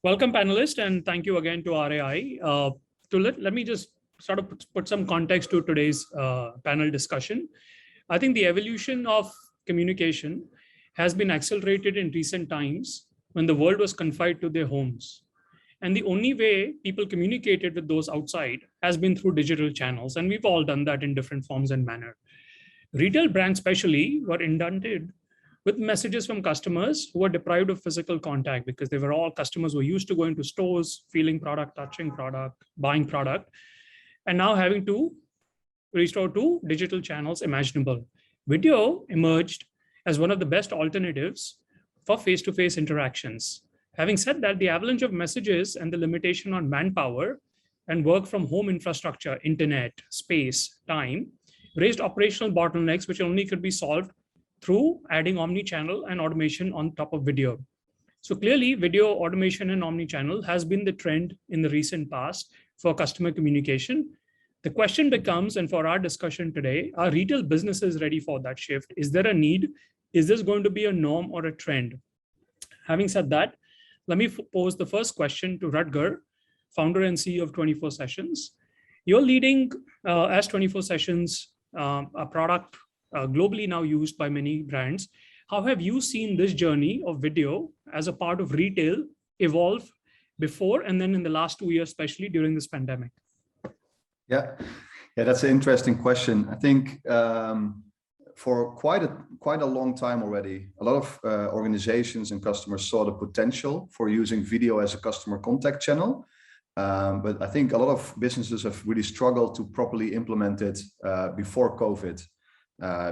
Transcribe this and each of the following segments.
Welcome, panelists, and thank you again to RAI. Let me just sort of put some context to today's panel discussion. I think the evolution of communication has been accelerated in recent times when the world was confined to their homes. And the only way people communicated with those outside has been through digital channels. And we've all done that in different forms and manner. Retail brands, especially, were inundated with messages from customers who were deprived of physical contact because they were all customers who were used to going to stores, feeling product, touching product, buying product, and now having to restore to digital channels imaginable. Video emerged as one of the best alternatives for face-to-face interactions. Having said that, the avalanche of messages and the limitation on manpower and work from home infrastructure, internet, space, time, raised operational bottlenecks, which only could be solved through adding omni-channel and automation on top of video. So clearly, video automation and omni-channel has been the trend in the recent past for customer communication. The question becomes, and for our discussion today, are retail businesses ready for that shift? Is there a need? Is this going to be a norm or a trend? Having said that, let me pose the first question to Rutger, founder and CEO of 24 Sessions. You're leading as 24 Sessions, a product globally now used by many brands. How have you seen this journey of video as a part of retail evolve before and then in the last 2 years, especially during this pandemic? Yeah, that's an interesting question. I think for quite a long time already, a lot of organizations and customers saw the potential for using video as a customer contact channel. But I think a lot of businesses have really struggled to properly implement it before COVID.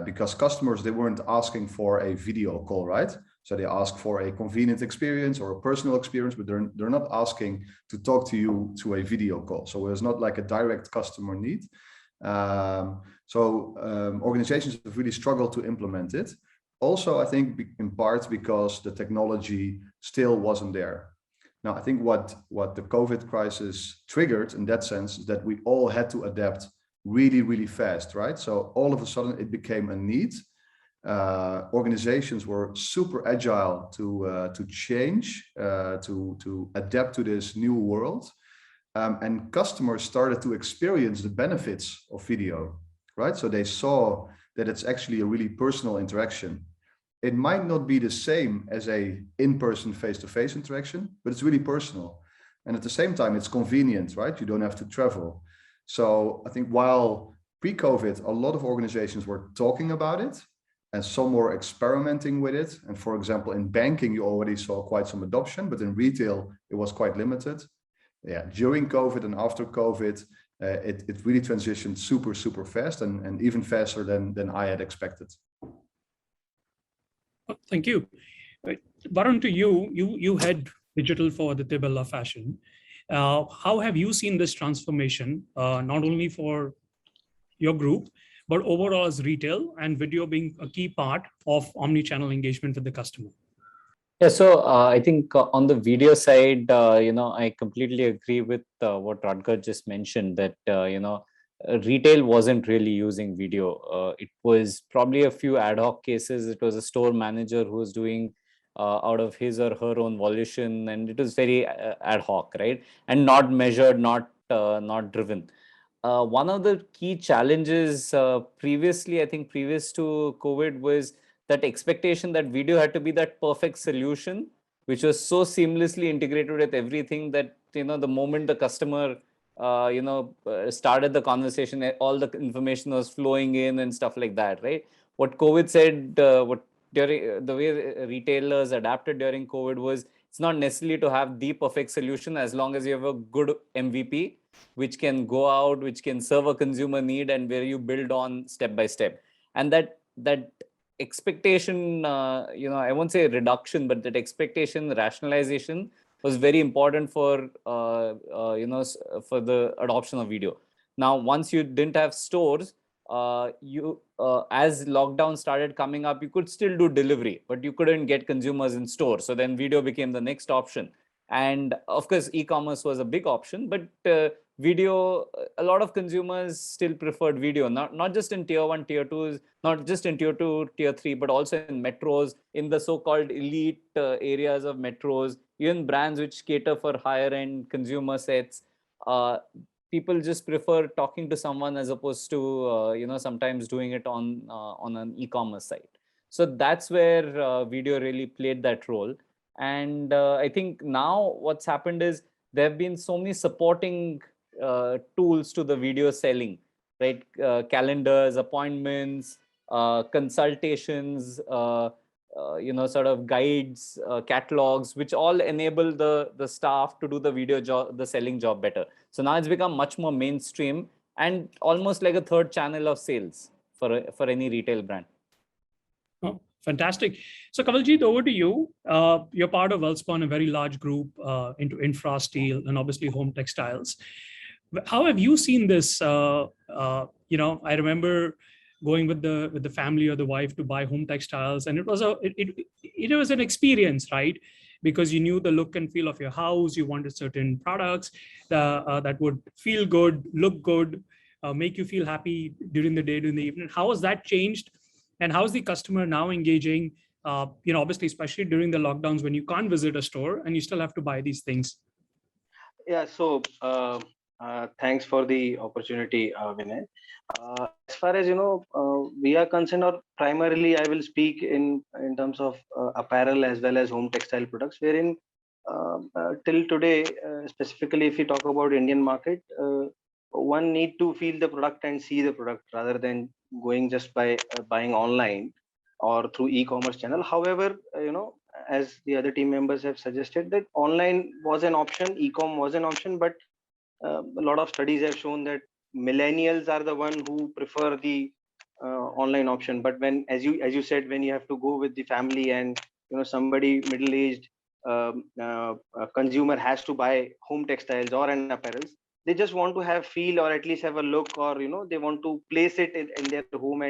Because customers, they weren't asking for a video call, right? So they ask for a convenient experience or a personal experience, but they're not asking to talk to you to a video call. So it's not like a direct customer need. Organizations have really struggled to implement it. Also, I think in part because the technology still wasn't there. Now, I think what the COVID crisis triggered in that sense is that we all had to adapt really, really fast, right? So all of a sudden it became a need. Organizations were super agile to change, to adapt to this new world. And customers started to experience the benefits of video, right? So they saw that it's actually a really personal interaction. It might not be the same as a in-person face-to-face interaction, but it's really personal. And at the same time, it's convenient, right? You don't have to travel. So I think while pre-COVID, a lot of organizations were talking about it and some were experimenting with it. And for example, in banking, you already saw quite some adoption, but in retail, it was quite limited. Yeah, during COVID and after COVID, it really transitioned super, super fast and even faster than I had expected. Thank you. Varun, to you had digital for the Tibella fashion. How have you seen this transformation, not only for your group, but overall as retail and video being a key part of omni-channel engagement with the customer? Yeah, so I think on the video side, I completely agree with what Rutger just mentioned, that, retail wasn't really using video. It was probably a few ad hoc cases. It was a store manager who was doing out of his or her own volition, and it was very ad hoc, right? And not measured, not driven. One of the key challenges previously, I think previous to COVID, was that expectation that video had to be that perfect solution, which was so seamlessly integrated with everything that, the moment the customer, started the conversation, all the information was flowing in and stuff like that, right? What COVID said, during the way retailers adapted during COVID was, it's not necessarily to have the perfect solution as long as you have a good MVP, which can go out, which can serve a consumer need, and where you build on step by step. And that expectation, I won't say reduction, but that expectation rationalization was very important for, for the adoption of video. Now, once you didn't have stores, as lockdown started coming up, you could still do delivery, but you couldn't get consumers in stores. So then video became the next option. And of course, e-commerce was a big option, but video, a lot of consumers still preferred video, not just in tier 1, tier 2, not just in tier 2, tier 3, but also in metros, in the so-called elite areas of metros, even brands which cater for higher end consumer sets. People just prefer talking to someone as opposed to, sometimes doing it on an e-commerce site. So that's where video really played that role. And I think now what's happened is there have been so many supporting tools to the video selling, right? Calendars, appointments, consultations, sort of guides, catalogs, which all enable the staff to do the video job, the selling job better. So now it's become much more mainstream and almost like a third channel of sales for any retail brand. Oh, fantastic. So Kanwaljeet, over to you. You're part of Welspun, a very large group into infra, steel, and obviously home textiles. How have you seen this? I remember going with the family or the wife to buy home textiles, and it was an experience, right? Because you knew the look and feel of your house. You wanted certain products that would feel good, look good, make you feel happy during the day, during the evening. How has that changed? And how's the customer now engaging, obviously, especially during the lockdowns when you can't visit a store and you still have to buy these things? Yeah, so thanks for the opportunity, Vinay. As far as we are concerned, or primarily I will speak in terms of apparel as well as home textile products, wherein till today, specifically if we talk about Indian market, one need to feel the product and see the product rather than going just by buying online or through e-commerce channel. However, as the other team members have suggested, that online was an option, e-com was an option, but a lot of studies have shown that millennials are the one who prefer the online option. But when, as you said, when you have to go with the family and somebody middle-aged consumer has to buy home textiles or an apparels, they just want to have feel or at least have a look, or they want to place it in their home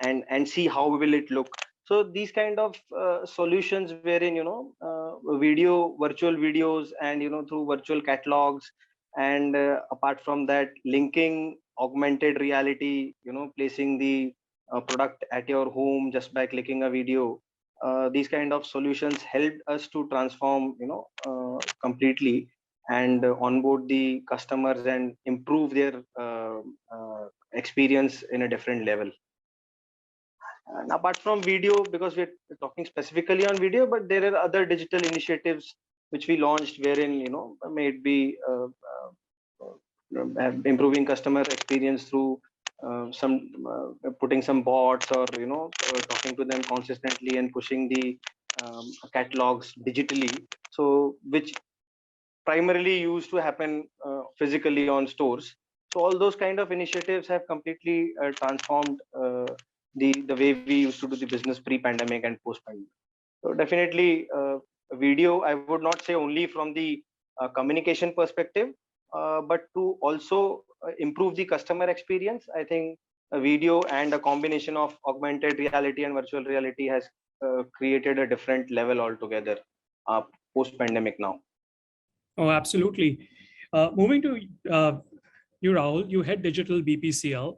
and see how will it look. So these kind of solutions wherein virtual videos and through virtual catalogs, and apart from that, linking augmented reality, placing the product at your home just by clicking a video. These kind of solutions helped us to transform completely and onboard the customers and improve their experience in a different level. And apart from video, because we're talking specifically on video, but there are other digital initiatives which we launched, wherein may it be improving customer experience through putting some bots, or talking to them consistently and pushing the catalogs digitally. So which primarily used to happen physically on stores. So all those kind of initiatives have completely transformed the way we used to do the business pre-pandemic and post-pandemic. So definitely video, I would not say only from the communication perspective, but to also improve the customer experience. I think a video and a combination of augmented reality and virtual reality has created a different level altogether post-pandemic now. Oh, absolutely. Moving to you, Rahul, you head digital BPCL,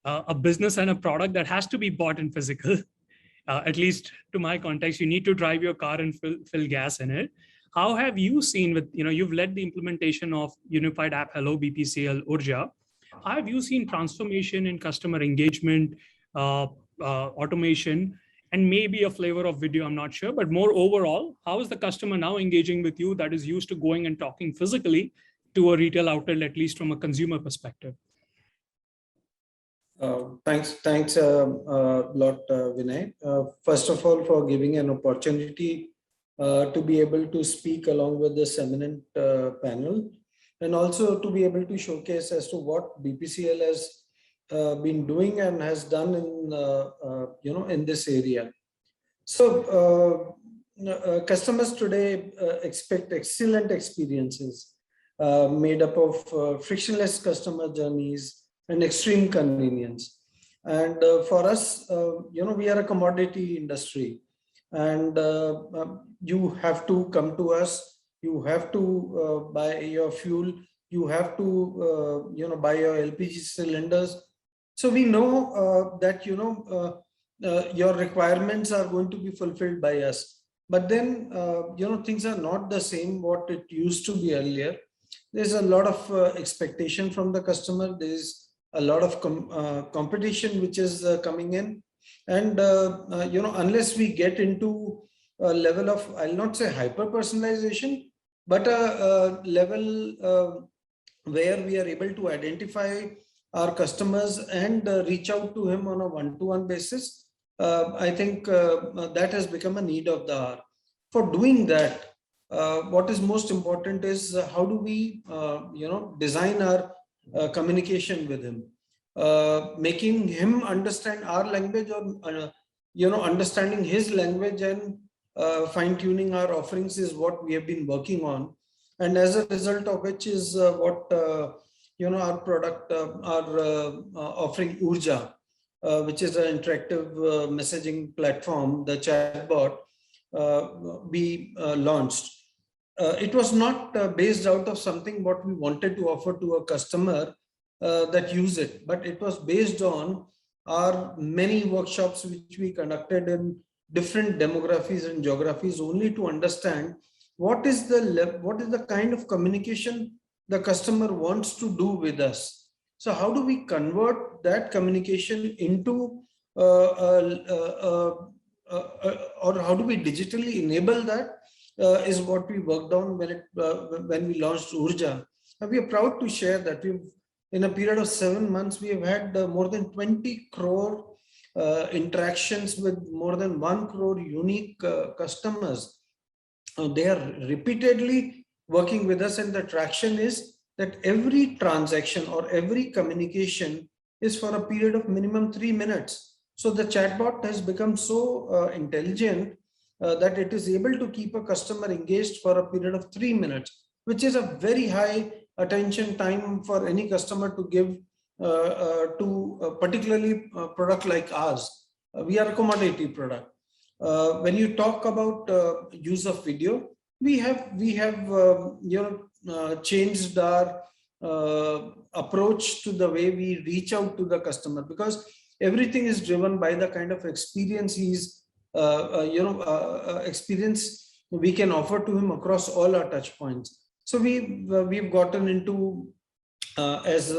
a business and a product that has to be bought in physical. At least to my context, you need to drive your car and fill gas in it. How have you seen with, you've led the implementation of Unified App Hello BPCL Urja. How have you seen transformation in customer engagement, automation, and maybe a flavor of video, I'm not sure, but more overall, how is the customer now engaging with you that is used to going and talking physically to a retail outlet, at least from a consumer perspective? Thanks a lot, Vinay. First of all, for giving an opportunity to be able to speak along with this eminent panel, and also to be able to showcase as to what BPCL has been doing and has done in in this area. So customers today expect excellent experiences made up of frictionless customer journeys and extreme convenience. And for us, we are a commodity industry, and you have to come to us. You have to buy your fuel you have to, buy your LPG cylinders. So we know that, your requirements are going to be fulfilled by us. But then, things are not the same what it used to be earlier. There's a lot of expectation from the customer. There's a lot of competition which is coming in. And, unless we get into a level of, I'll not say hyper personalization, but a level where we are able to identify our customers and reach out to him on a one-to-one basis, I think that has become a need of the hour. For doing that, what is most important is how do we, design our communication with him, making him understand our language, or understanding his language, and fine-tuning our offerings is what we have been working on. And as a result of which is what our product, our offering Urja, which is an interactive messaging platform, the chatbot, we launched. It was not based out of something what we wanted to offer to a customer that use it, but it was based on our many workshops which we conducted in different demographies and geographies, only to understand what is the kind of communication the customer wants to do with us. So how do we convert that communication into or how do we digitally enable that is what we worked on when we launched Urja. And we are proud to share that in a period of 7 months, we have had more than 20 crore interactions with more than 1 crore unique customers. They are repeatedly working with us, and the traction is that every transaction or every communication is for a period of minimum 3 minutes. So the chatbot has become so intelligent that it is able to keep a customer engaged for a period of 3 minutes, which is a very high attention time for any customer to give to particularly a product like ours. We are a commodity product. When you talk about use of video, we have changed our approach to the way we reach out to the customer, because everything is driven by the kind of experience experience we can offer to him across all our touch points. So we've gotten into as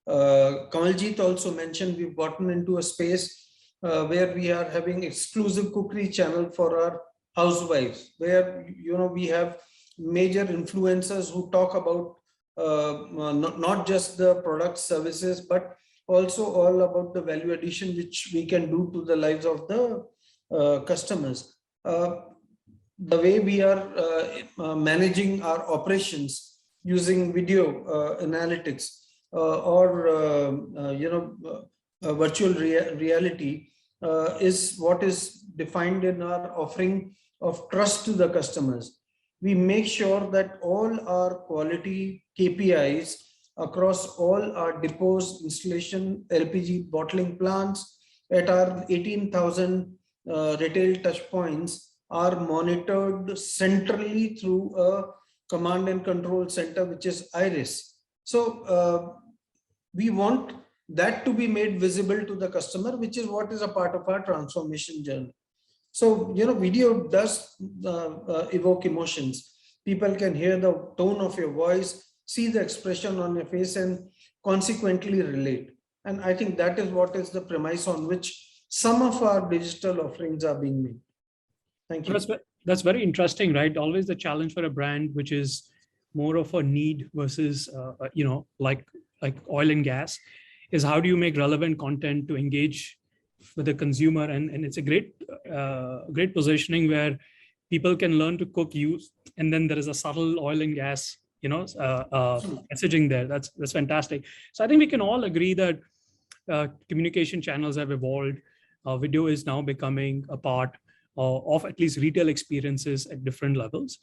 Kanwaljeet also mentioned, we've gotten into a space where we are having exclusive cookery channel for our housewives, where we have major influencers who talk about not just the product services, but also all about the value addition which we can do to the lives of the customers. The way we are managing our operations using video analytics or virtual reality is what is defined in our offering of trust to the customers. We make sure that all our quality KPIs across all our depots, installation, LPG bottling plants at our 18,000 retail touch points are monitored centrally through a command and control center, which is IRIS. So we want that to be made visible to the customer, which is what is a part of our transformation journey. So, video does evoke emotions. People can hear the tone of your voice, see the expression on your face, and consequently relate. And I think that is what is the premise on which some of our digital offerings are being made. Thank you. That's very interesting, right? Always the challenge for a brand, which is more of a need versus, like oil and gas, is how do you make relevant content to engage with the consumer? And it's a great positioning where people can learn to cook, use, and then there is a subtle oil and gas, messaging there. That's fantastic. So I think we can all agree that communication channels have evolved. Video is now becoming a part of at least retail experiences at different levels.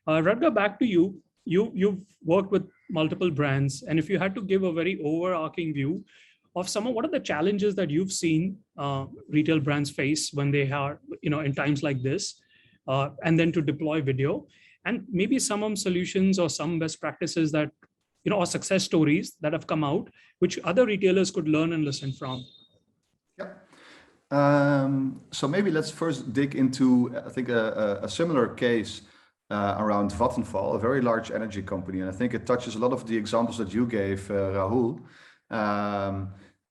Rutger, back to you. You've worked with multiple brands, and if you had to give a very overarching view of what are the challenges that you've seen retail brands face when they are, in times like this, and then to deploy video, and maybe some solutions or some best practices that, or success stories that have come out, which other retailers could learn and listen from. Yeah. So maybe let's first dig into, I think, a similar case around Vattenfall, a very large energy company. And I think it touches a lot of the examples that you gave, Rahul.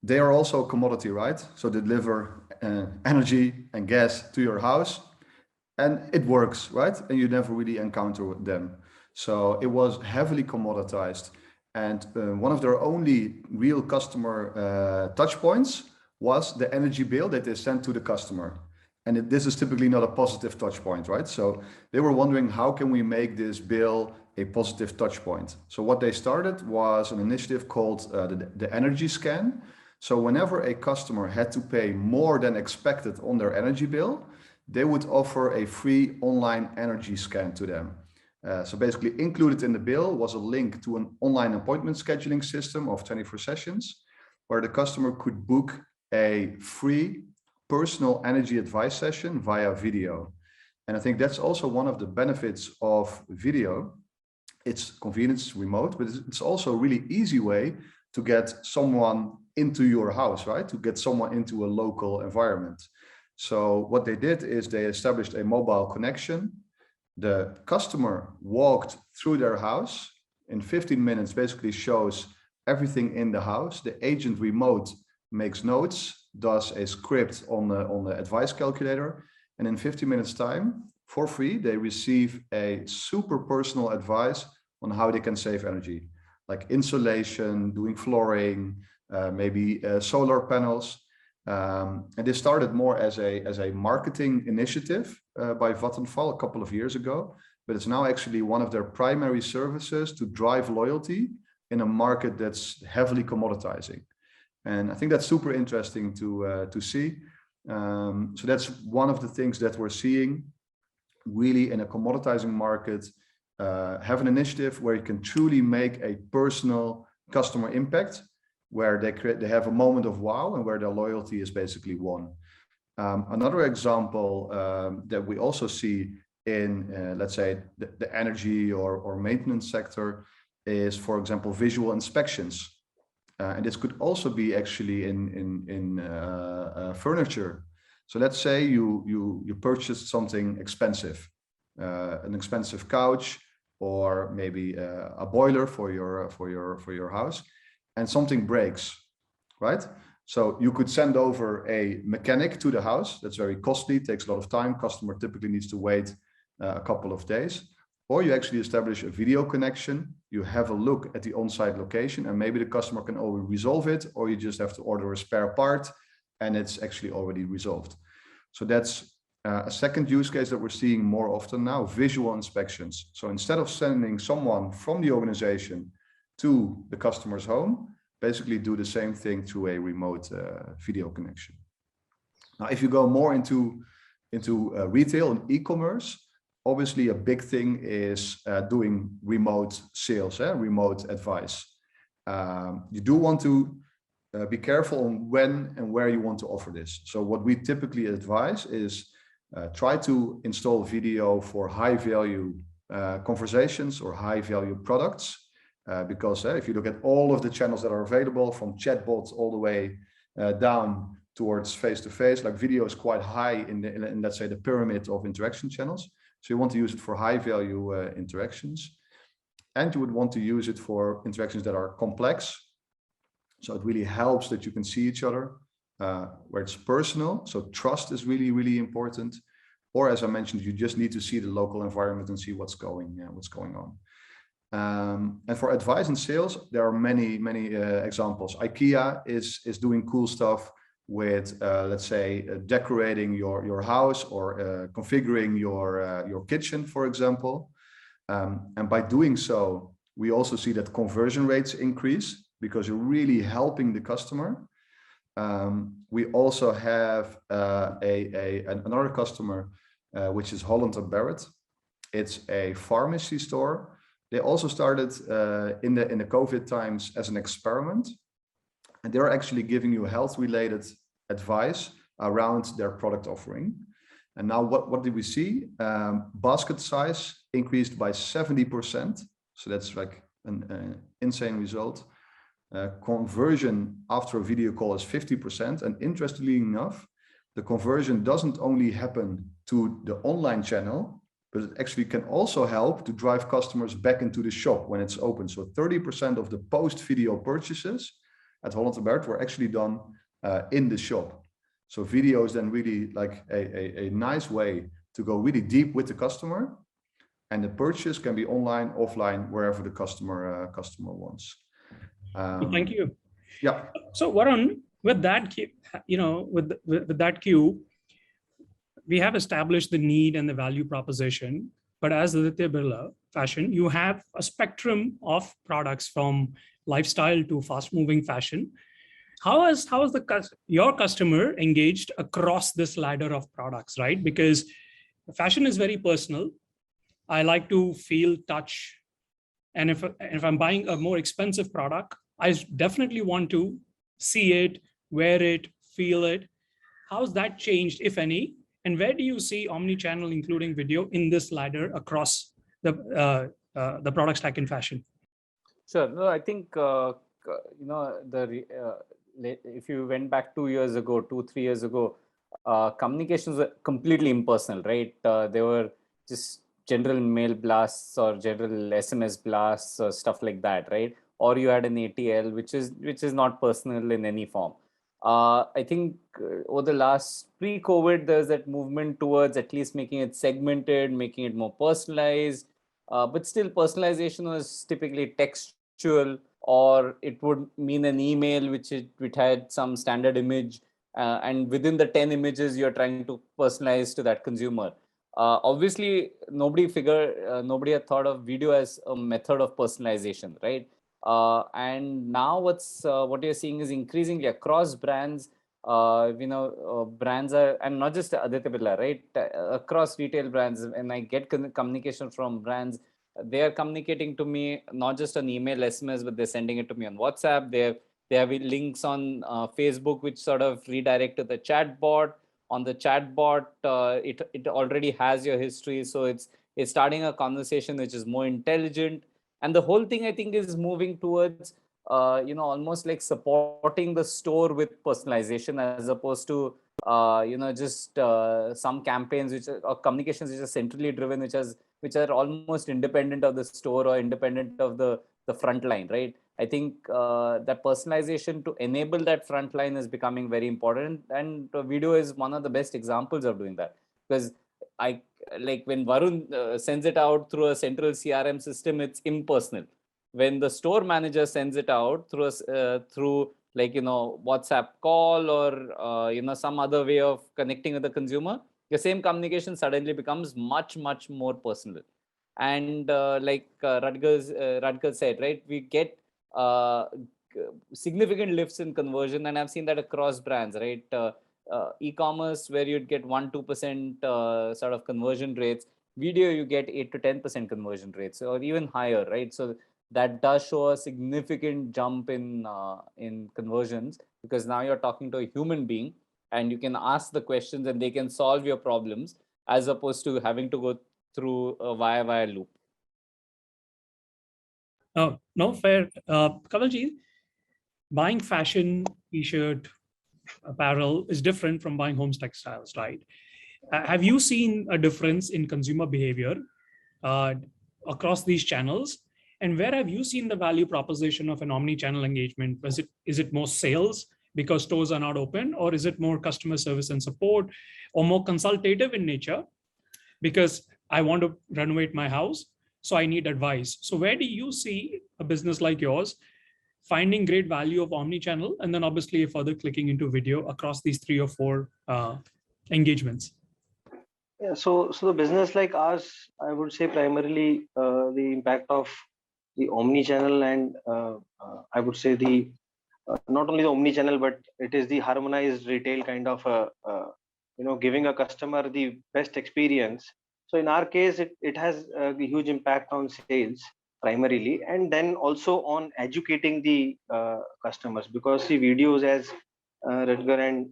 They are also a commodity, right? So they deliver energy and gas to your house, and it works, right? And you never really encounter them. So it was heavily commoditized. And one of their only real customer touch points was the energy bill that they sent to the customer. And this is typically not a positive touch point, right? So they were wondering, how can we make this bill a positive touch point? So what they started was an initiative called the energy scan. So whenever a customer had to pay more than expected on their energy bill, they would offer a free online energy scan to them. So basically included in the bill was a link to an online appointment scheduling system of 24 sessions, where the customer could book a free personal energy advice session via video. And I think that's also one of the benefits of video. It's convenience, remote, but it's also a really easy way to get someone into your house, right? To get someone into a local environment. So what they did is they established a mobile connection. The customer walked through their house in 15 minutes, basically shows everything in the house. The agent remote makes notes, does a script on the advice calculator, and in 15 minutes time, for free, they receive a super personal advice on how they can save energy, like insulation, doing flooring, maybe solar panels. And this started more as a marketing initiative by Vattenfall a couple of years ago, but it's now actually one of their primary services to drive loyalty in a market that's heavily commoditizing. And I think that's super interesting to see. So that's one of the things that we're seeing really in a commoditizing market. Have an initiative where you can truly make a personal customer impact, where they have a moment of wow and where their loyalty is basically won. Another example that we also see in, let's say, the energy or maintenance sector is, for example, visual inspections. And this could also be actually in furniture. So let's say you purchased something expensive, an expensive couch, or maybe a boiler for your house, and something breaks, right? So you could send over a mechanic to the house. That's very costly, takes a lot of time. Customer typically needs to wait a couple of days. Or you actually establish a video connection. You have a look at the on-site location, and maybe the customer can already resolve it, or you just have to order a spare part and it's actually already resolved. So that's a second use case that we're seeing more often now, visual inspections. So instead of sending someone from the organization to the customer's home, basically do the same thing through a remote video connection. Now, if you go more into retail and e-commerce, obviously a big thing is doing remote sales, remote advice. You do want to be careful on when and where you want to offer this. So what we typically advise is try to install video for high value conversations or high value products. Because if you look at all of the channels that are available, from chatbots all the way down towards face-to-face, like video is quite high in let's say the pyramid of interaction channels. So you want to use it for high value interactions, and you would want to use it for interactions that are complex. So it really helps that you can see each other, where it's personal. So trust is really, really important. Or as I mentioned, you just need to see the local environment and see what's going on. And for advice and sales, there are many examples. IKEA is doing cool stuff with, let's say, decorating your house or configuring your kitchen, for example. And by doing so, we also see that conversion rates increase because you're really helping the customer. We also have another customer, which is Holland & Barrett. It's a pharmacy store. They also started in the COVID times as an experiment, and they're actually giving you health-related advice around their product offering. And now what did we see? Basket size increased by 70%. So that's like an insane result. Conversion after a video call is 50%. And interestingly enough, the conversion doesn't only happen to the online channel, but it actually can also help to drive customers back into the shop when it's open. So 30% of the post-video purchases at Holland & Barrett were actually done in the shop. So video is then really like a nice way to go really deep with the customer, and the purchase can be online, offline, wherever the customer wants. Thank you. Yeah. So Varun, with that, with that cue, we have established the need and the value proposition. But as Aditya Birla Fashion, you have a spectrum of products from lifestyle to fast-moving fashion. How is your customer engaged across this ladder of products, right? Because fashion is very personal. I like to feel, touch, and if I'm buying a more expensive product, I definitely want to see it, wear it, feel it. How's that changed, if any? And where do you see omnichannel, including video, in this ladder across the product stack in fashion? Sure. No, I think if you went back 2 years ago, 2-3 years ago, communications were completely impersonal, right? They were just general mail blasts or general SMS blasts or stuff like that, right? Or you had an ATL, which is not personal in any form. I think over the last pre-COVID, there's that movement towards at least making it segmented, making it more personalized. But still, personalization was typically textual, or it would mean an email which had some standard image, and within the 10 images, you're trying to personalize to that consumer. Obviously, nobody had thought of video as a method of personalization, right? And now what you're seeing is increasingly across brands. Brands are, and not just Aditya Birla, right? Across retail brands, and I get communication from brands. They are communicating to me not just on email, SMS, but they're sending it to me on WhatsApp. They have links on Facebook, which sort of redirect to the chatbot. On the chatbot, it already has your history, so it's starting a conversation which is more intelligent. And the whole thing, I think, is moving towards, almost like supporting the store with personalization, as opposed to, just some campaigns or communications which are centrally driven, which are almost independent of the store or independent of the front line, right? I think that personalization to enable that front line is becoming very important, and video is one of the best examples of doing that. Because like when Varun sends it out through a central CRM system, it's impersonal. When the store manager sends it out through WhatsApp call or some other way of connecting with the consumer, the same communication suddenly becomes much more personal. And like Rutger said, right, we get significant lifts in conversion, and I've seen that across brands, right? E-commerce, where you'd get 1-2% sort of conversion rates. Video, you get 8-10% conversion rates, or even higher, right? So that does show a significant jump in conversions, because now you're talking to a human being, and you can ask the questions, and they can solve your problems, as opposed to having to go through a wire loop. Oh, no, fair. Kanwaljeet, buying fashion, t-shirt, apparel is different from buying home textiles, right? Have you seen a difference in consumer behavior across these channels? And where have you seen the value proposition of an omni-channel engagement? Is it more sales because stores are not open, or is it more customer service and support, or more consultative in nature because I want to renovate my house, so I need advice? So where do you see a business like yours finding great value of omni-channel, and then obviously further clicking into video across these 3 or 4 engagements? Yeah, so the business like ours, I would say primarily the impact of the omni-channel, and I would say the not only the omni-channel, but it is the harmonized retail kind of giving a customer the best experience. So in our case, it has a huge impact on sales primarily, and then also on educating the customers, because the videos, as Rutger and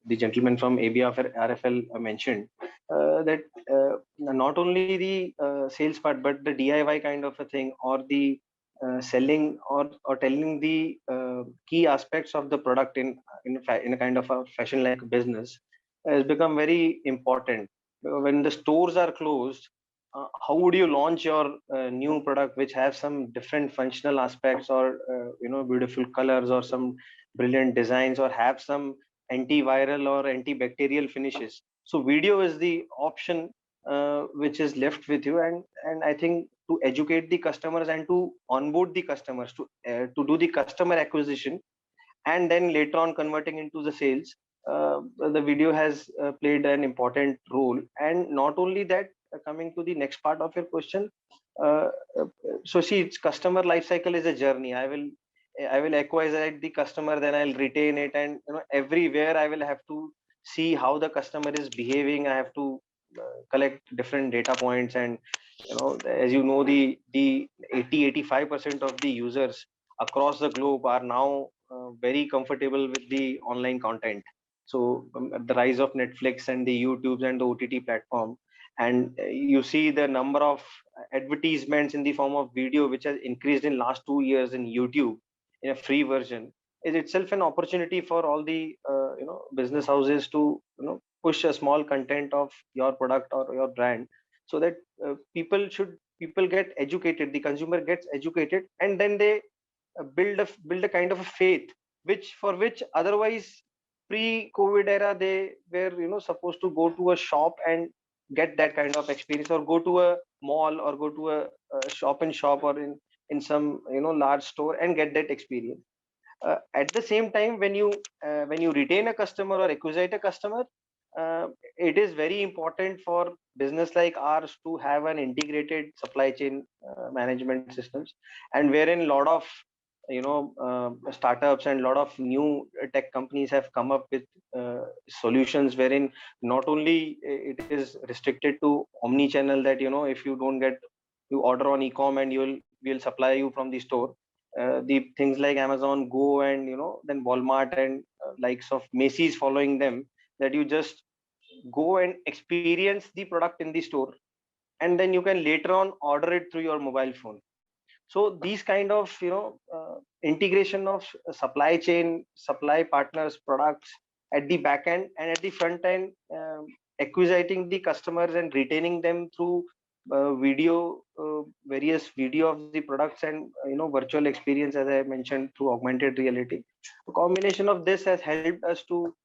the gentleman from ABFRL mentioned, that not only the sales part, but the DIY kind of a thing, or the selling or telling the key aspects of the product in a kind of a fashion like business has become very important. When the stores are closed, how would you launch your new product which has some different functional aspects, or beautiful colors, or some brilliant designs, or have some antiviral or antibacterial finishes? So video is the option which is left with you, and I think to educate the customers and to onboard the customers, to do the customer acquisition, and then later on converting into the sales, the video has played an important role. And not only that, coming to the next part of your question, uh, uh, so see, it's customer life cycle is a journey. I will acquire the customer, then I'll retain it, and everywhere I will have to see how the customer is behaving. I have to collect different data points, and as you know, the 80-85% of the users across the globe are now very comfortable with the online content. So the rise of Netflix and the YouTubes and the OTT platform, and you see the number of advertisements in the form of video which has increased in last 2 years in YouTube in a free version, is itself an opportunity for all the business houses to push a small content of your product or your brand, so that people get educated, the consumer gets educated, and then they build a kind of a faith, which otherwise pre-COVID era they were supposed to go to a shop and get that kind of experience, or go to a mall, or go to a shop and shop, or in some large store and get that experience. At the same time, when you retain a customer or acquire a customer, uh, it is very important for business like ours to have an integrated supply chain management systems, and wherein a lot of startups and a lot of new tech companies have come up with solutions wherein not only it is restricted to omni-channel, that if you don't get, you order on e-com and we'll supply you from the store. The things like Amazon Go, and then Walmart, and likes of Macy's following them, that you just go and experience the product in the store, and then you can later on order it through your mobile phone. So these kind of integration of supply chain, supply partners, products at the back end and at the front end, acquiring the customers and retaining them through various video of the products, and virtual experience, as I mentioned, through augmented reality. A combination of this has helped us to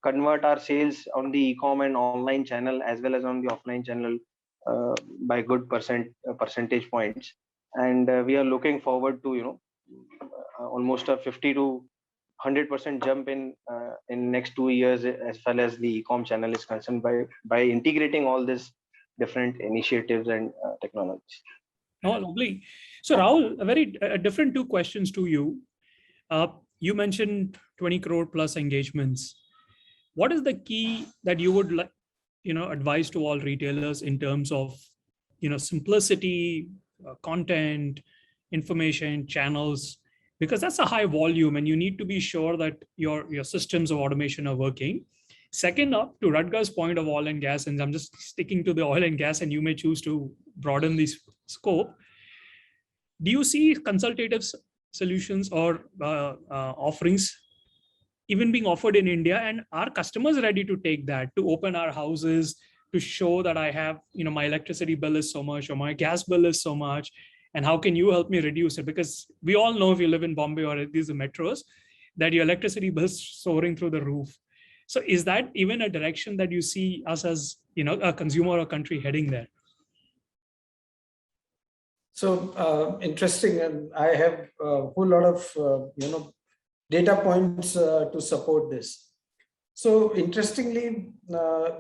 convert our sales on the e-com and online channel as well as on the offline channel by good percentage points. And we are looking forward to almost a 50 to 100% jump in next 2 years as far as the e-com channel is concerned, by integrating all these different initiatives and technologies. Oh, lovely. So Rahul, a very different two questions to you. You mentioned 20 crore plus engagements. What is the key that you would advise to all retailers in terms of simplicity, content, information, channels? Because that's a high volume and you need to be sure that your systems of automation are working. Second up, to Rutger's point of oil and gas, and I'm just sticking to the oil and gas, and you may choose to broaden the scope. Do you see consultative solutions or offerings even being offered in India, and are customers ready to take that, to open our houses, to show that I have, my electricity bill is so much or my gas bill is so much, and how can you help me reduce it? Because we all know, if you live in Bombay or these metros, that your electricity bill is soaring through the roof. So is that even a direction that you see us as, a consumer or country heading there? So interesting, and I have a whole lot of data points to support this. So interestingly,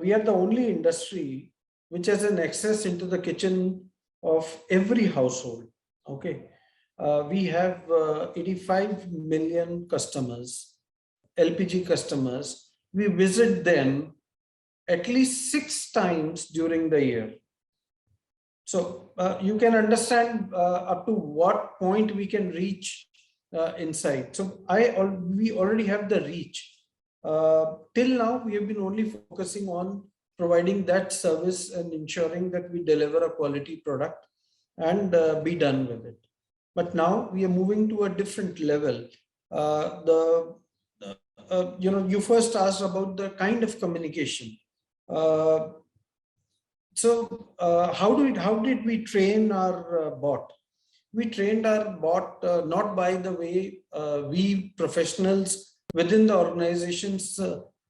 we are the only industry which has an access into the kitchen of every household. Okay, we have 85 million customers, LPG customers. We visit them at least 6 times during the year. So you can understand up to what point we can reach inside. So we already have the reach. Till now, we have been only focusing on providing that service and ensuring that we deliver a quality product and be done with it. But now we are moving to a different level. You first asked about the kind of communication. How did we train our bot? We trained our bot not by the way we professionals within the organizations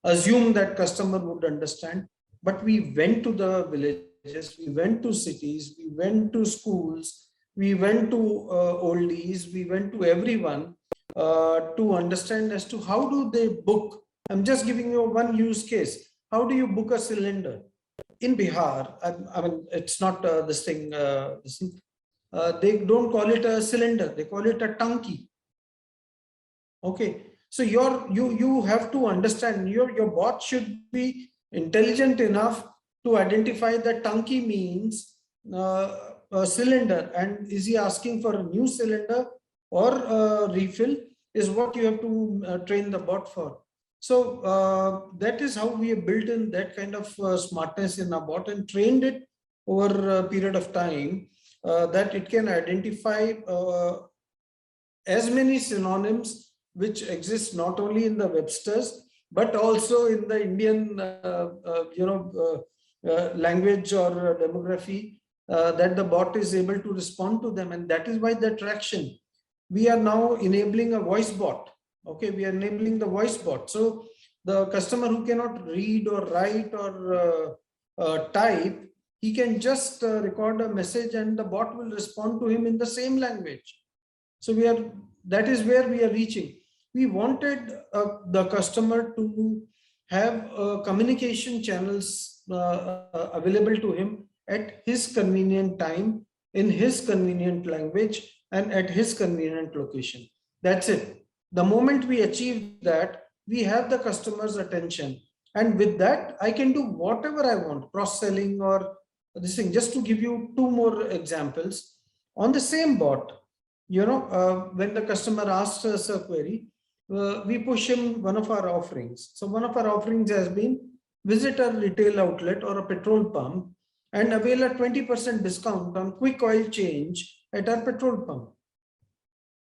assume that customer would understand, but we went to the villages, we went to cities, we went to schools, we went to oldies, we went to everyone to understand as to how do they book. I'm just giving you one use case. How do you book a cylinder? In Bihar, I mean, it's not this thing, they don't call it a cylinder, they call it a tanki. Okay, so you have to understand, your bot should be intelligent enough to identify that tanki means a cylinder, and is he asking for a new cylinder or a refill, is what you have to train the bot for. So that is how we have built in that kind of smartness in our bot and trained it over a period of time that it can identify as many synonyms which exist not only in the Webster's but also in the Indian language or demography, that the bot is able to respond to them, and that is why the traction. We are now enabling a voice bot. Okay, we are enabling the voice bot. So the customer who cannot read or write or type, he can just record a message and the bot will respond to him in the same language. So that is where we are reaching. We wanted the customer to have communication channels available to him at his convenient time, in his convenient language, and at his convenient location. That's it. The moment we achieve that, we have the customer's attention. And with that, I can do whatever I want, cross-selling or this thing. Just to give you two more examples. On the same bot, when the customer asks us a query, we push him one of our offerings. So one of our offerings has been visit a retail outlet or a petrol pump and avail a 20% discount on quick oil change at our petrol pump.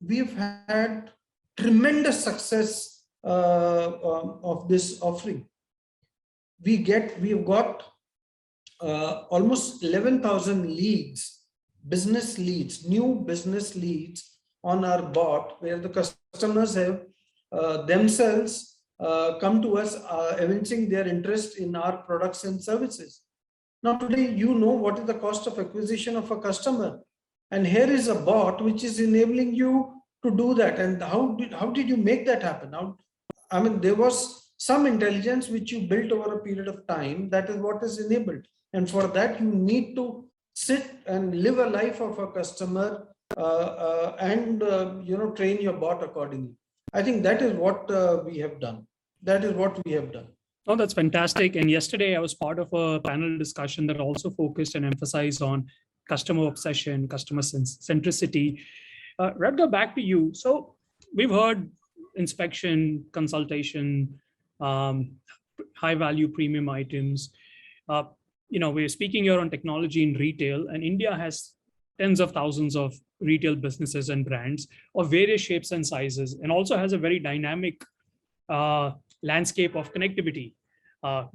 We've had tremendous success of this offering. We've got almost 11,000 leads, business leads, new business leads on our bot, where the customers have themselves come to us evincing their interest in our products and services. Now today, you know what is the cost of acquisition of a customer, and here is a bot which is enabling you to do that. And how did you make that happen? I mean, there was some intelligence which you built over a period of time. That is what is enabled, and for that you need to sit and live a life of a customer and train your bot accordingly. I think that is what we have done. That is what we have done. Oh, that's fantastic. And yesterday I was part of a panel discussion that also focused and emphasized on customer obsession, customer centricity. Rutger, back to you. So we've heard inspection, consultation, high value premium items. We're speaking here on technology in retail, and India has tens of thousands of retail businesses and brands of various shapes and sizes, and also has a very dynamic landscape of connectivity,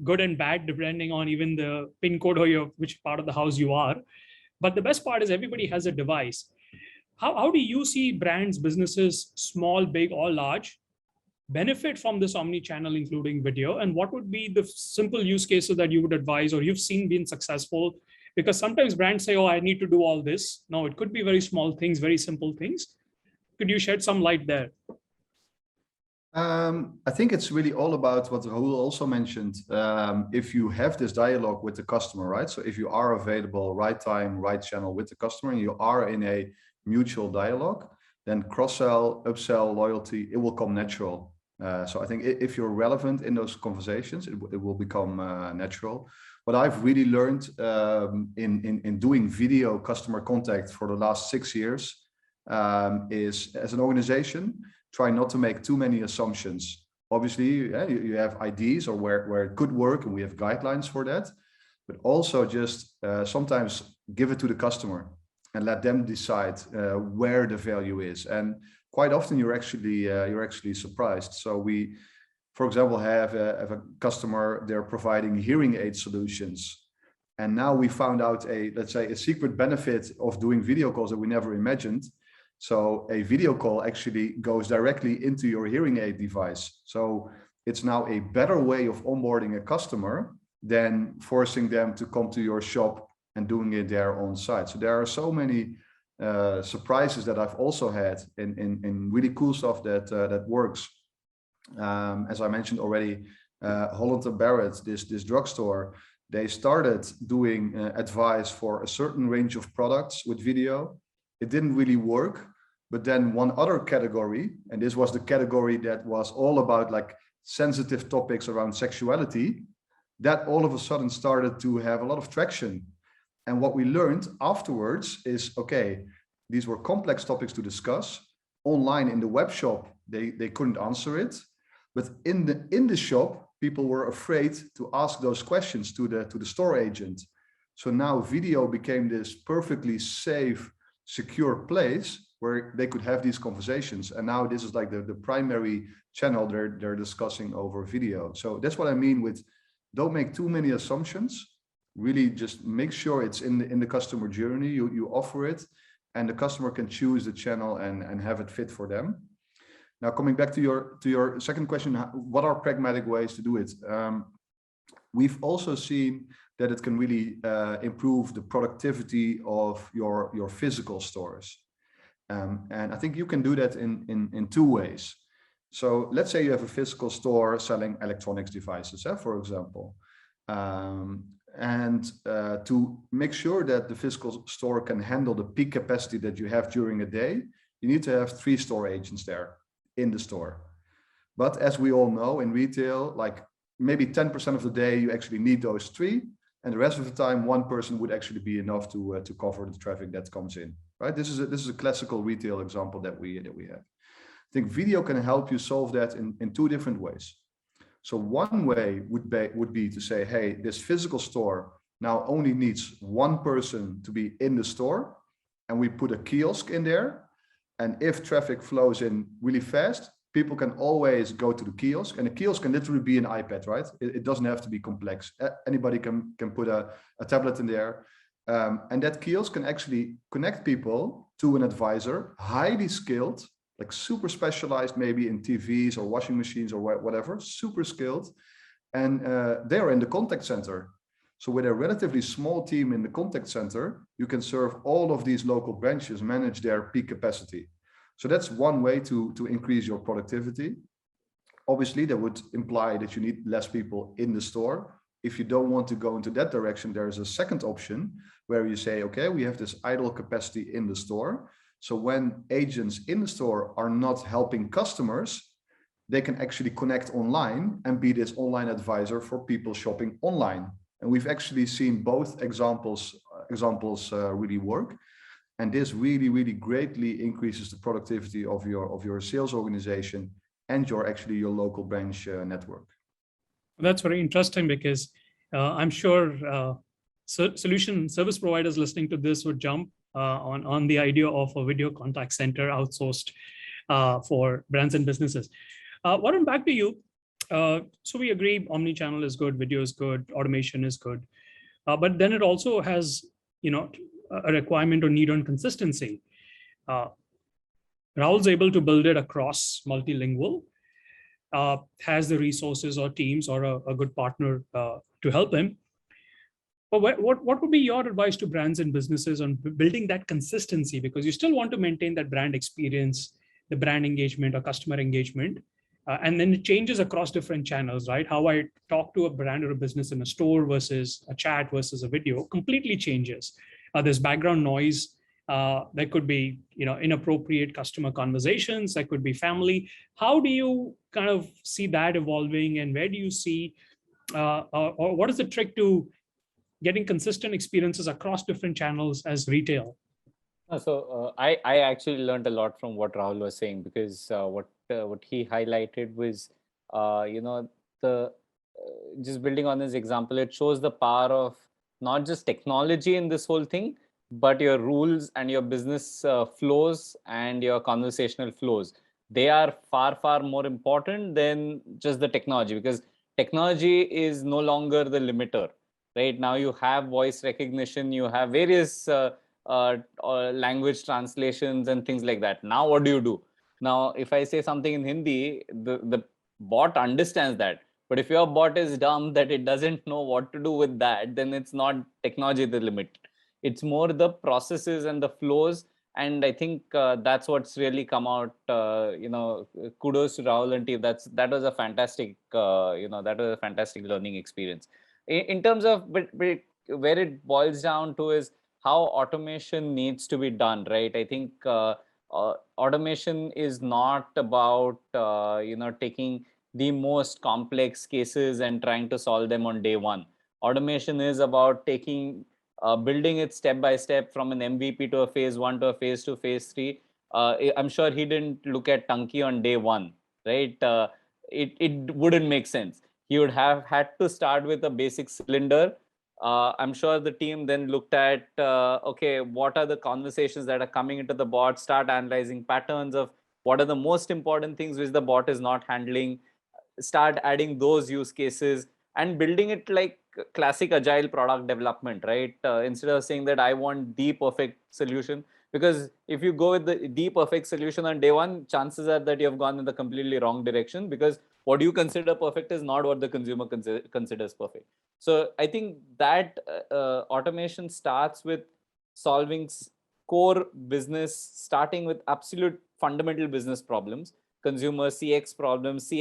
good and bad, depending on even the pin code or which part of the house you are. But the best part is everybody has a device. How do you see brands, businesses, small, big, or large, benefit from this omni-channel, including video? And what would be the simple use cases that you would advise or you've seen being successful? Because sometimes brands say, oh, I need to do all this. No, it could be very small things, very simple things. Could you shed some light there? I think it's really all about what Rahul also mentioned. If you have this dialogue with the customer, right? So if you are available, right time, right channel with the customer, and you are in a mutual dialogue, then cross-sell, upsell, loyalty, it will come natural. So I think if you're relevant in those conversations, it will become natural. What I've really learned in doing video customer contact for the last 6 years is, as an organization, try not to make too many assumptions obviously, yeah, you have ideas or where it could work, and we have guidelines for that. But also just sometimes give it to the customer and let them decide where the value is. And quite often you're actually surprised. So we, for example, have a customer, they're providing hearing aid solutions. And now we found out let's say a secret benefit of doing video calls that we never imagined. So a video call actually goes directly into your hearing aid device. So it's now a better way of onboarding a customer than forcing them to come to your shop and doing it there on site. So there are so many surprises that I've also had in really cool stuff that works. As I mentioned already, Holland & Barrett, this drugstore, they started doing advice for a certain range of products with video. It didn't really work. But then one other category, and this was the category that was all about like sensitive topics around sexuality, that all of a sudden started to have a lot of traction. And what we learned afterwards is, okay, these were complex topics to discuss. Online in the web shop, they couldn't answer it. But in the shop, people were afraid to ask those questions to the store agent. So now video became this perfectly safe, secure place where they could have these conversations. And now this is like the primary channel they're discussing over video. So that's what I mean with don't make too many assumptions. Really just make sure it's in the customer journey. You offer it and the customer can choose the channel and have it fit for them. Now, coming back to your second question, what are pragmatic ways to do it? We've also seen that it can really improve the productivity of your physical stores. And I think you can do that in two ways. So let's say you have a physical store selling electronics devices, for example. And to make sure that the physical store can handle the peak capacity that you have during a day, you need to have 3 store agents there in the store. But as we all know in retail, like maybe 10% of the day, you actually need those 3. And the rest of the time, 1 person would actually be enough to cover the traffic that comes in, right? This is a classical retail example that we have. I think video can help you solve that in 2 different ways. So one way would be to say, hey, this physical store now only needs 1 person to be in the store, and we put a kiosk in there. And if traffic flows in really fast, people can always go to the kiosk, and the kiosk can literally be an iPad, right? It doesn't have to be complex. Anybody can put a tablet in there. And that kiosk can actually connect people to an advisor, highly skilled, like super specialized, maybe in TVs or washing machines or whatever, super skilled. And they are in the contact center. So with a relatively small team in the contact center, you can serve all of these local branches, manage their peak capacity. So that's one way to increase your productivity. Obviously, that would imply that you need less people in the store. If you don't want to go into that direction, there is a second option where you say, okay, we have this idle capacity in the store. So when agents in the store are not helping customers, they can actually connect online and be this online advisor for people shopping online. And we've actually seen both examples really work. And this really, really greatly increases the productivity of your sales organization and your local branch network. That's very interesting because I'm sure solution service providers listening to this would jump on the idea of a video contact center outsourced for brands and businesses. Warren, back to you. So we agree omnichannel is good, video is good, automation is good, but then it also has, a requirement or need on consistency. Rahul's able to build it across multilingual, has the resources or teams or a good partner to help him. But what would be your advice to brands and businesses on building that consistency? Because you still want to maintain that brand experience, the brand engagement or customer engagement. And then it changes across different channels, right? How I talk to a brand or a business in a store versus a chat versus a video completely changes. There's background noise. There could be, inappropriate customer conversations. There could be family. How do you kind of see that evolving, and where do you see, or what is the trick to getting consistent experiences across different channels as retail? So I actually learned a lot from what Rahul was saying, because what he highlighted was Just building on this example, it shows the power of not just technology in this whole thing, but your rules and your business flows and your conversational flows. They are far, far more important than just the technology, because technology is no longer the limiter. Right now, you have voice recognition, you have various language translations and things like that. Now, what do? Now, if I say something in Hindi, the bot understands that. But if your bot is dumb that it doesn't know what to do with that, then it's not technology the limit. It's more the processes and the flows. And I think that's what's really come out. Kudos to Rahul and team. That was a fantastic, that was a fantastic learning experience. In terms of, but where it boils down to is how automation needs to be done, right? I think automation is not about taking the most complex cases and trying to solve them on day one. Automation is about building it step by step from an MVP to a phase 1 to a phase 2, phase 3. I'm sure he didn't look at Tunky on day one, right? It wouldn't make sense. He would have had to start with a basic cylinder. I'm sure the team then looked at, okay, what are the conversations that are coming into the bot, start analyzing patterns of what are the most important things which the bot is not handling, start adding those use cases and building it like classic agile product development, right? Instead of saying that I want the perfect solution, because if you go with the perfect solution on day one, chances are that you have gone in the completely wrong direction, because what you consider perfect is not what the consumer considers perfect. So I think that automation starts with solving core business, starting with absolute fundamental business problems, consumer CX problems,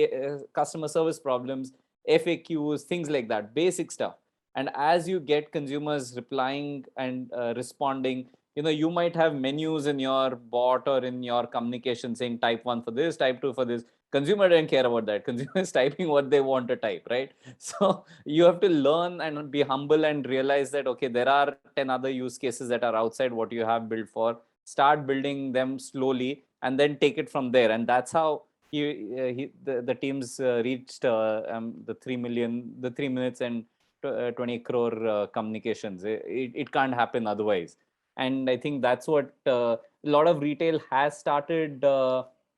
customer service problems, FAQs, things like that, basic stuff. And as you get consumers replying and responding, you might have menus in your bot or in your communication saying type 1 for this, type 2 for this. Consumer doesn't care about that. Consumer is typing what they want to type, right? So you have to learn and be humble and realize that, okay, there are 10 other use cases that are outside what you have built for. Start building them slowly and then take it from there. And that's how the teams reached the 3 minutes and 20 crore communications. It can't happen otherwise. And I think that's what a lot of retail has started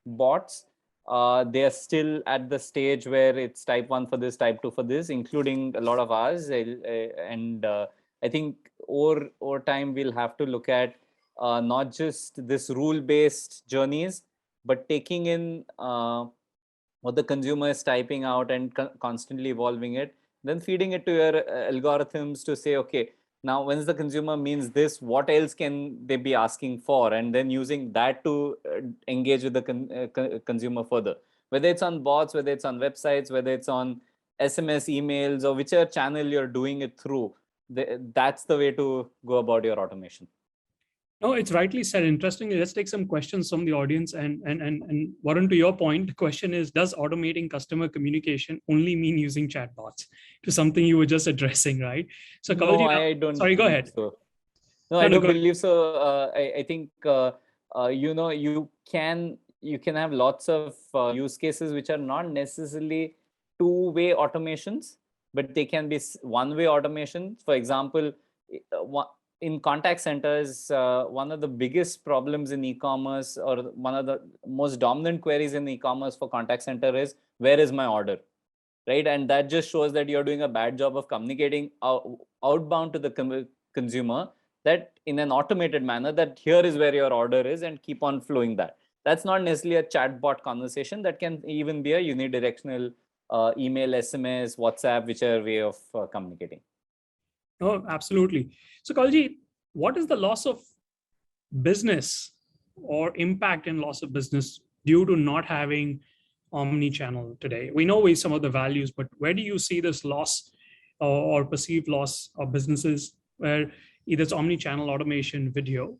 bots. They are still at the stage where it's type 1 for this, type 2 for this, including a lot of ours. And I think over time, we'll have to look at not just this rule-based journeys, but taking in what the consumer is typing out and constantly evolving it, then feeding it to your algorithms to say, okay, now once the consumer means this, what else can they be asking for? And then using that to engage with the consumer further, whether it's on bots, whether it's on websites, whether it's on SMS, emails, or whichever channel you're doing it through. That's the way to go about your automation. No, it's rightly said. Interestingly, let's take some questions from the audience. And Varun, to your point, the question is, does automating customer communication only mean using chatbots? To something you were just addressing, right? So, no, I don't. Sorry, go ahead. So. No, I don't believe so. I think you can have lots of use cases which are not necessarily two-way automations, but they can be one-way automation. For example, in contact centers, one of the biggest problems in e-commerce, or one of the most dominant queries in e-commerce for contact center is, where is my order? Right? And that just shows that you're doing a bad job of communicating outbound to the consumer, that in an automated manner, that here is where your order is, and keep on flowing that. That's not necessarily a chatbot conversation. That can even be a unidirectional email, SMS, WhatsApp, whichever way of communicating. Oh, absolutely. So, Kanwaljeet, what is the loss of business or impact in loss of business due to not having omni-channel today? We know some of the values, but where do you see this loss or perceived loss of businesses where either it's omni-channel, automation, video?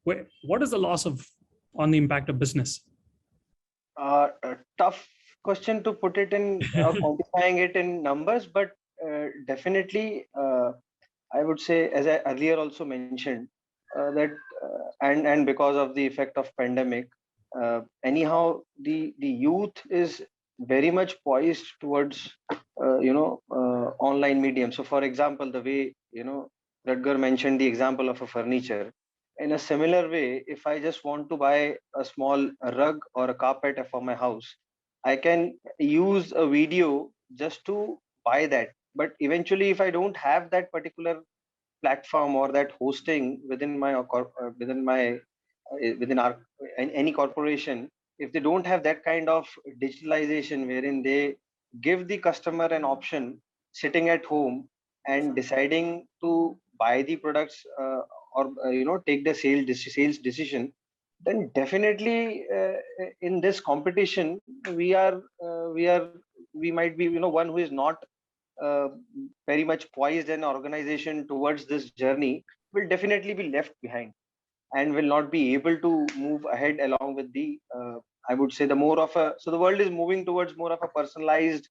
What is the loss on the impact of business? A tough question to put it in, quantifying it in numbers, but definitely, I would say, as I earlier also mentioned, that and because of the effect of pandemic, anyhow, the youth is very much poised towards online medium. So for example, the way Rutger mentioned the example of a furniture, in a similar way, if I just want to buy a small rug or a carpet for my house, I can use a video just to buy that. But eventually, if I don't have that particular platform or that hosting within my within our any corporation, if they don't have that kind of digitalization wherein they give the customer an option sitting at home and deciding to buy the products, or take the sales decision, then definitely in this competition we are we might be one who is not uh, very much poised an organization towards this journey, will definitely be left behind and will not be able to move ahead along with the I would say the more of a, so the world is moving towards more of a personalized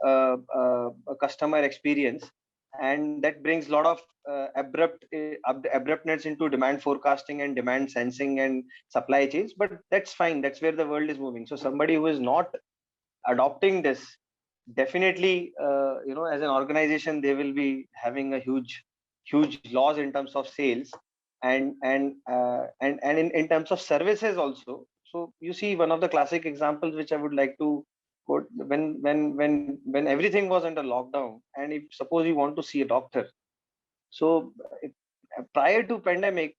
a customer experience, and that brings a lot of abruptness into demand forecasting and demand sensing and supply chains. But that's fine, that's where the world is moving. So somebody who is not adopting this, definitely as an organization they will be having a huge loss in terms of sales, and in terms of services also. So you see, one of the classic examples which I would like to quote, when everything was under lockdown, and if suppose you want to see a doctor, so prior to pandemic,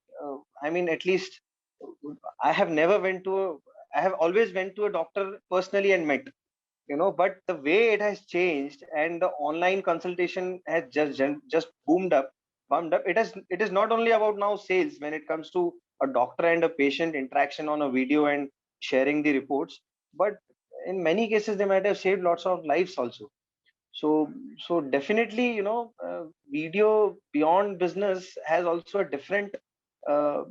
I mean, at least I have never went to a, I have always went to a doctor personally and met, but the way it has changed and the online consultation has just bumped up. It is not only about now sales when it comes to a doctor and a patient interaction on a video and sharing the reports, but in many cases they might have saved lots of lives also. So definitely, video beyond business has also a different uh,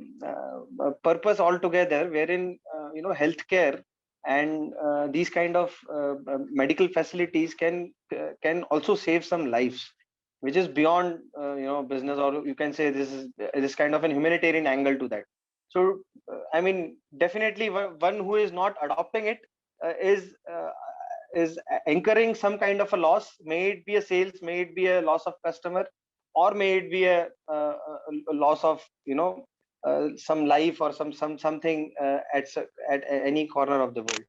purpose altogether, wherein healthcare and these kind of medical facilities can also save some lives, which is beyond business, or you can say this kind of an humanitarian angle to that. So I mean, definitely one who is not adopting it is incurring some kind of a loss. May it be a sales, may it be a loss of customer, or may it be a loss of some life or something at any corner of the world.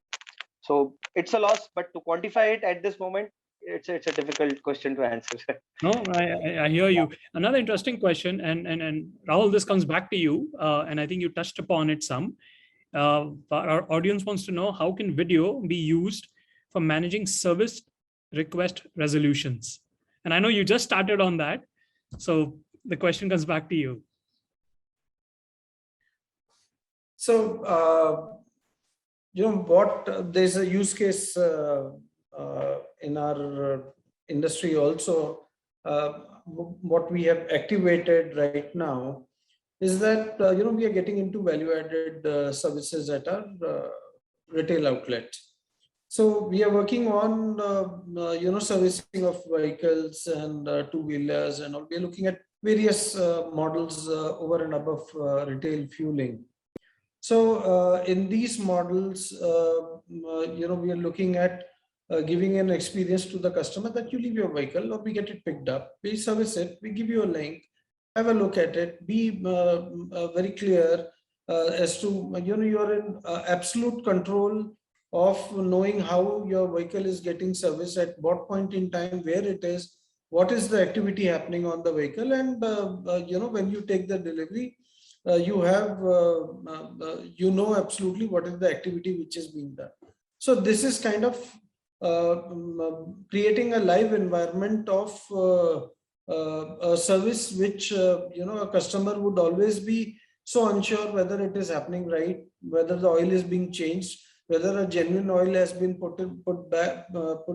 So it's a loss, but to quantify it at this moment, it's a difficult question to answer. No, I hear you. Another interesting question, and Rahul, this comes back to you, and I think you touched upon it some. Our audience wants to know, how can video be used for managing service request resolutions? And I know you just started on that, so the question comes back to you. So, there's a use case in our industry also. What we have activated right now is that, we are getting into value-added services at our retail outlet. So we are working on, servicing of vehicles and two-wheelers, and all. We are looking at various models over and above retail fueling. So in these models, we are looking at giving an experience to the customer that you leave your vehicle or we get it picked up, we service it, we give you a link, have a look at it, be very clear as to, you're in absolute control of knowing how your vehicle is getting serviced, at what point in time, where it is, what is the activity happening on the vehicle, and when you take the delivery, you have absolutely what is the activity which is being done. So this is kind of creating a live environment of a service which a customer would always be so unsure whether it is happening right, whether the oil is being changed, whether a genuine oil has been put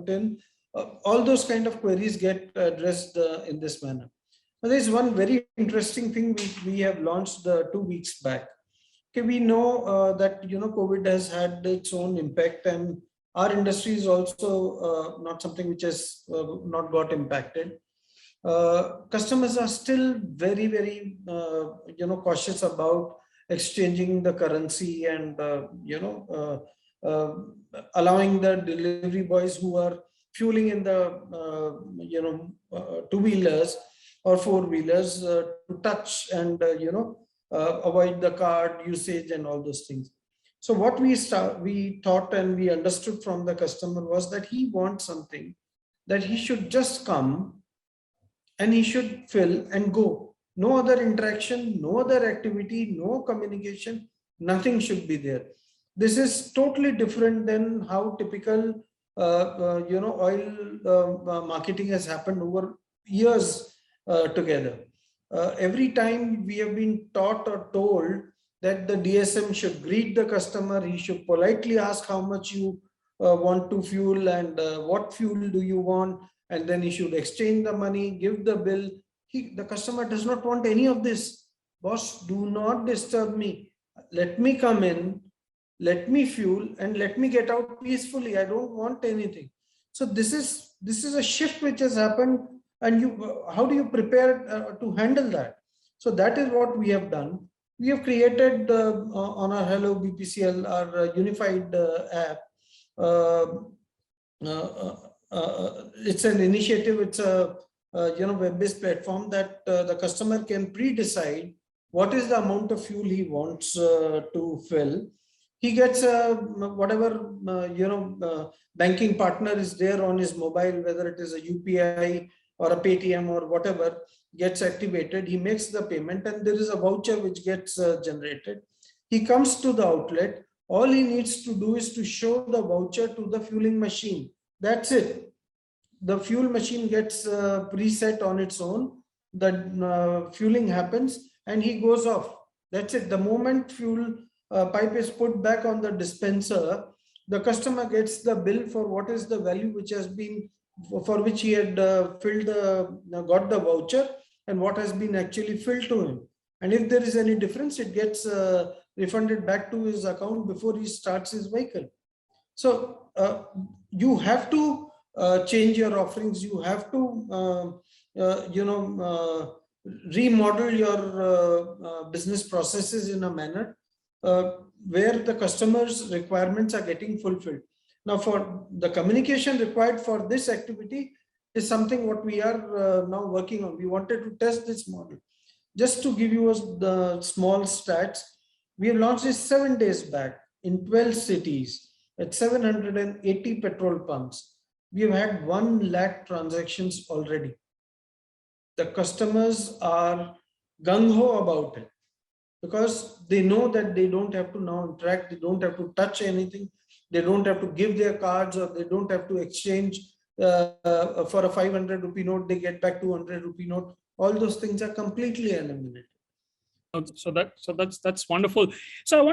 in. All those kind of queries get addressed in this manner. But there is one very interesting thing we have launched 2 weeks back. Okay, we know that COVID has had its own impact, and our industry is also not something which has not got impacted. Customers are still very, very cautious about exchanging the currency and allowing the delivery boys who are fueling in the two-wheelers or four-wheelers to touch and avoid the card usage and all those things. So what we thought and we understood from the customer was that he wants something that he should just come and he should fill and go. No other interaction, no other activity, no communication, nothing should be there. This is totally different than how typical oil marketing has happened over years together. Every time we have been taught or told that the DSM should greet the customer, he should politely ask how much you want to fuel and what fuel do you want, and then he should exchange the money, give the bill. The customer does not want any of this. Boss, do not disturb me. Let me come in, let me fuel, and let me get out peacefully. I don't want anything. So this is a shift which has happened, and how do you prepare to handle that? So that is what we have done. We have created on our Hello BPCL, our unified app. It's an initiative. It's a web-based platform that the customer can pre-decide what is the amount of fuel he wants to fill. He gets whatever banking partner is there on his mobile, whether it is a UPI or a Paytm or whatever, gets activated. He makes the payment, and there is a voucher which gets generated. He comes to the outlet. All he needs to do is to show the voucher to the fueling machine. That's it. The fuel machine gets preset on its own. The fueling happens and he goes off. That's it. The moment fuel pipe is put back on the dispenser, the customer gets the bill for what is the value which has been, for which he had got the voucher, and what has been actually filled to him. And if there is any difference, it gets refunded back to his account before he starts his vehicle. So you have to change your offerings. You have to remodel your business processes in a manner where the customer's requirements are getting fulfilled. Now, for the communication required for this activity is something what we are now working on. We wanted to test this model. Just to give you the small stats, we have launched this 7 days back in 12 cities at 780 petrol pumps. We have had 1 lakh transactions already. The customers are gung-ho about it because they know that they don't have to now interact, they don't have to touch anything, they don't have to give their cards, or they don't have to exchange for a 500 rupee note, they get back 200 rupee note. All those things are completely eliminated. So that's wonderful. So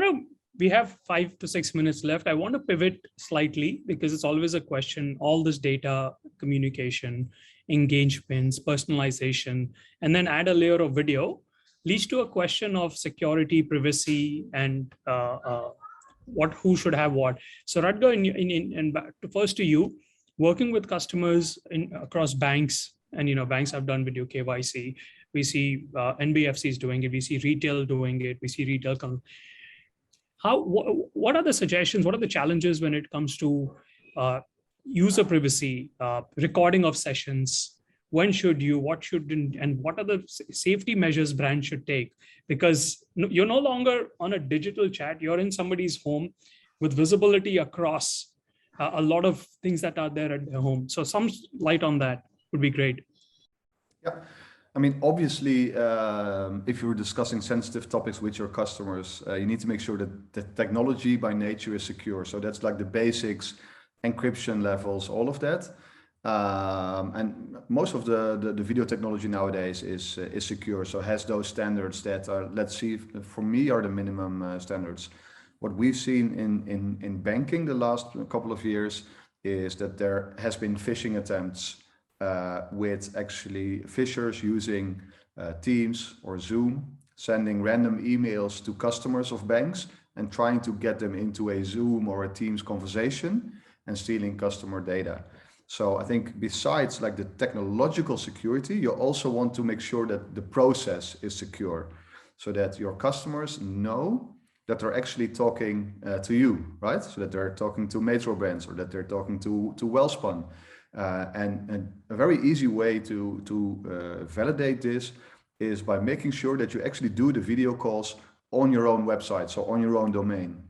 we have 5 to 6 minutes left. I want to pivot slightly because it's always a question, all this data, communication, engagements, personalization, and then add a layer of video leads to a question of security, privacy, and who should have what. So Rutger, first to you, working with customers across banks, and banks have done video KYC. We see NBFCs doing it. We see retail doing it. We see retail. What are the suggestions? What are the challenges when it comes to user privacy, recording of sessions? When should you, what shouldn't, and what are the safety measures brands should take? Because you're no longer on a digital chat, you're in somebody's home with visibility across a lot of things that are there at their home. So some light on that would be great. Yeah, I mean, obviously, if you're discussing sensitive topics with your customers, you need to make sure that the technology by nature is secure. So that's like the basics, encryption levels, all of that. And most of the video technology nowadays is secure, so has those standards that are, let's see, for me, are the minimum standards. What we've seen in banking the last couple of years is that there has been phishing attempts with actually phishers using Teams or Zoom, sending random emails to customers of banks and trying to get them into a Zoom or a Teams conversation and stealing customer data. So I think besides like the technological security, you also want to make sure that the process is secure so that your customers know that they're actually talking to you, right? So that they're talking to Metro Brands or that they're talking to Welspun. And a very easy way to validate this is by making sure that you actually do the video calls on your own website, so on your own domain.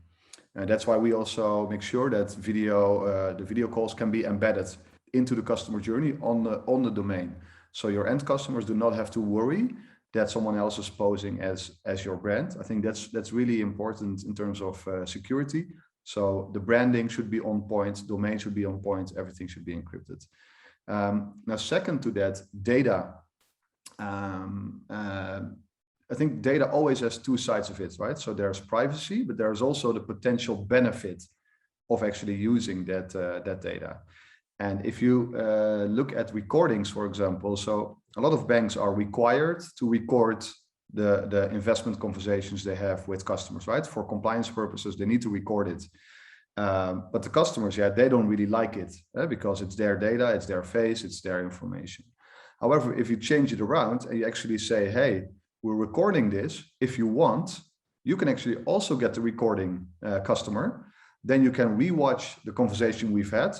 And that's why we also make sure that the video calls can be embedded into the customer journey on the domain. So your end customers do not have to worry that someone else is posing as your brand. I think that's really important in terms of security. So the branding should be on point, domain should be on point, everything should be encrypted. Now, second to that, data. I think data always has two sides of it, right? So there's privacy, but there's also the potential benefit of actually using that data. And if you look at recordings, for example, so a lot of banks are required to record the investment conversations they have with customers, right? For compliance purposes, they need to record it. But the customers, they don't really like it because it's their data, it's their face, it's their information. However, if you change it around and you actually say, hey, we're recording this, if you want, you can actually also get the recording customer. Then you can rewatch the conversation we've had.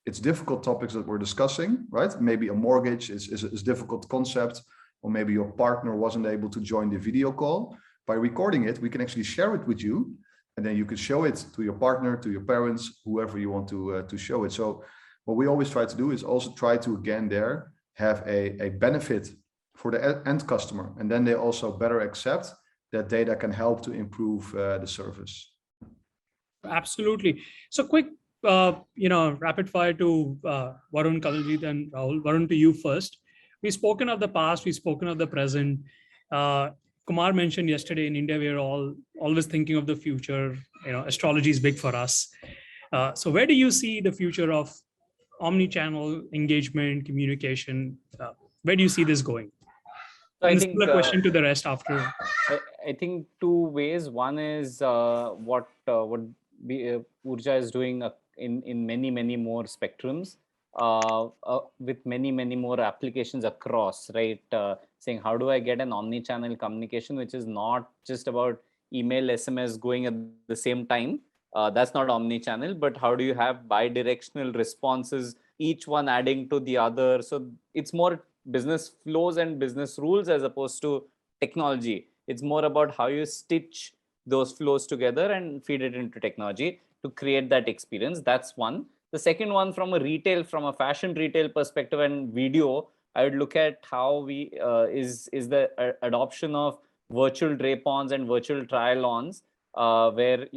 It's difficult topics that we're discussing, right? Maybe a mortgage is a difficult concept, or maybe your partner wasn't able to join the video call. By recording it, we can actually share it with you, and then you can show it to your partner, to your parents, whoever you want to show it. So what we always try to do is also try to, again, there have a benefit for the end customer, and then they also better accept that data can help to improve the service. Absolutely. So quick, rapid fire to Varun, Kanwaljeet, and Rahul. Varun, to you first. We've spoken of the past, we've spoken of the present. Kumar mentioned yesterday, in India, we're always thinking of the future. Astrology is big for us. So where do you see the future of omni-channel engagement, communication? Where do you see this going? So I and think a question to the rest after. I think two ways. One is what Urja is doing in many more spectrums, with many more applications across, right? Saying how do I get an omni-channel communication, which is not just about email, SMS going at the same time. That's not omni-channel, but how do you have bi-directional responses, each one adding to the other? So it's more business flows and business rules as opposed to technology. It's more about how you stitch those flows together and feed it into technology to create that experience. That's one. The second one, from a fashion retail perspective and video, I would look at how we is the adoption of virtual drape-ons and virtual try-ons, where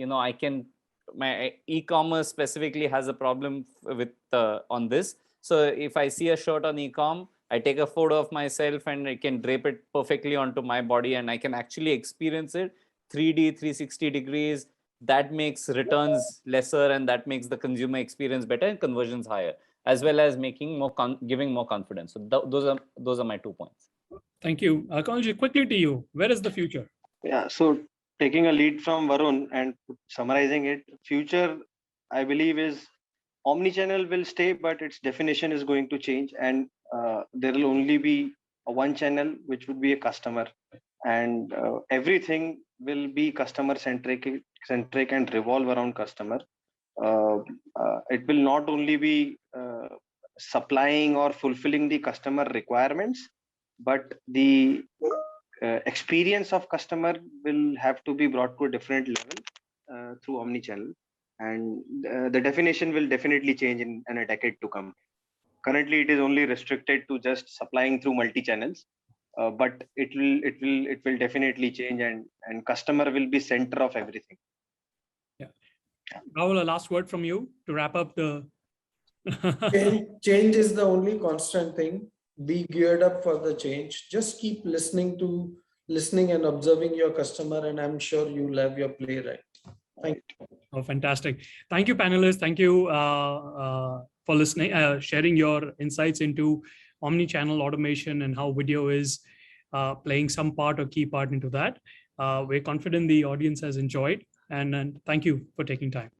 my e-commerce specifically has a problem with on this. So if I see a shirt on e-com, I take a photo of myself and I can drape it perfectly onto my body, and I can actually experience it 3D, 360 degrees. That makes returns lesser, and that makes the consumer experience better and conversions higher, as well as making giving more confidence. So those are my 2 points. Thank you. Kanwaljeet, quickly to you. Where is the future? Yeah, so taking a lead from Varun and summarizing it, future, I believe, is omnichannel will stay, but its definition is going to change, and there will only be one channel, which would be a customer, and everything will be customer centric and revolve around customer. It will not only be supplying or fulfilling the customer requirements, but the experience of customer will have to be brought to a different level through omnichannel, and the definition will definitely change in a decade to come. Currently, it is only restricted to just supplying through multi-channels, but it will definitely change, and customer will be center of everything. Yeah. Rahul, a last word from you to wrap up the. Change is the only constant thing. Be geared up for the change. Just keep listening and observing your customer, and I'm sure you'll have your play right. Thank you. Oh, fantastic. Thank you, panelists. Thank you for listening, sharing your insights into omni-channel automation and how video is playing some part or key part into that. We're confident the audience has enjoyed, and thank you for taking time.